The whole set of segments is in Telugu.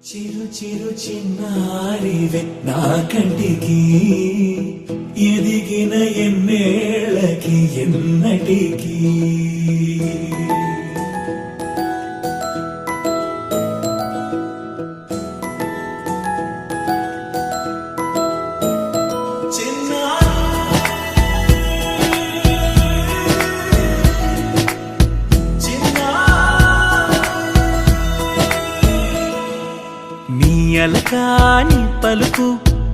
చిరు చిరు చిన్నారివే నా కంటికి ఎదిగిన ఎన్నేళ్ళకి ఎన్నటికి అలకాని పలుకు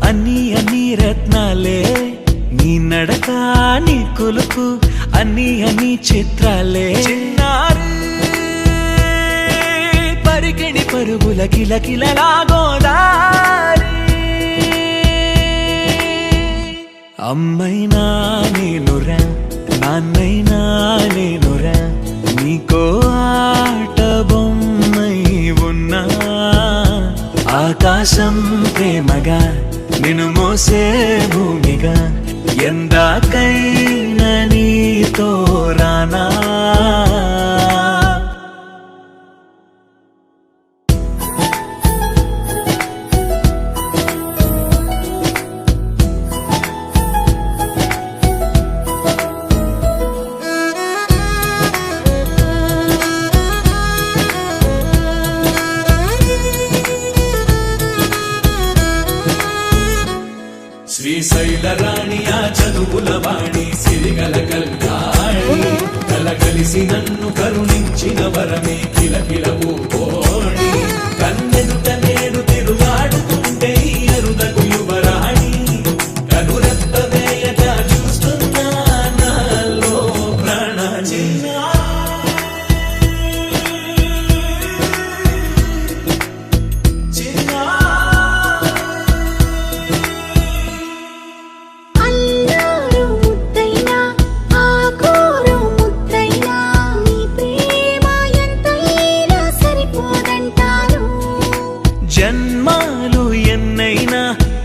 అన్ని అన్ని రత్నాలే నీ నడకాని కొలుకు అన్ని అన్ని చిత్రాలే చిన్నారు పరికిణి పరుగుల కిలకిలలా గోదారి అమ్మైనా నేనురా నాన్నైనా నేనురా నీకో ఆట బొమ్మై ఉన్నా ఆకాశం ప్రేమగా నిన్ను మోసే భూమిగా ఎందాకైనా నీతో రానా శ్రీశైల రాణి ఆ చదువుల వాణి సిరిగల కల్యాణి కలగలిసి నన్ను కరుణించిన వరమే కిలకిల ఓడి కన్నెదుట నేడు తిరుగాడుతుంటే అరుదకు యువరాణి కనురెప్ప వేయట చూస్తున్నా నాలో ప్రాణ జన్మాలు ఎన్నైనా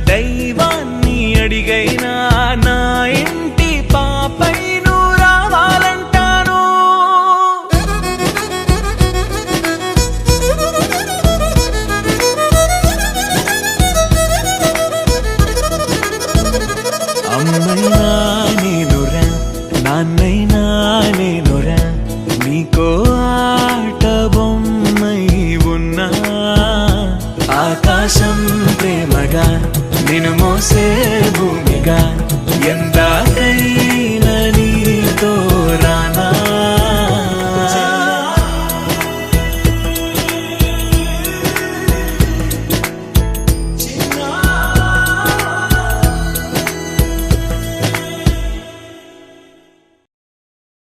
దైవాన్ని అడిగైనా నా ఇంటి పాపై నువ్వు రావాలంటాను అమ్మైనా నేనురా నాన్నైనా నేనురా నీకో ఆట బొమ్మై ఉన్నా ఆకాశం ప్రేమగా నిన్ను మోసే భూమిగా ఎంత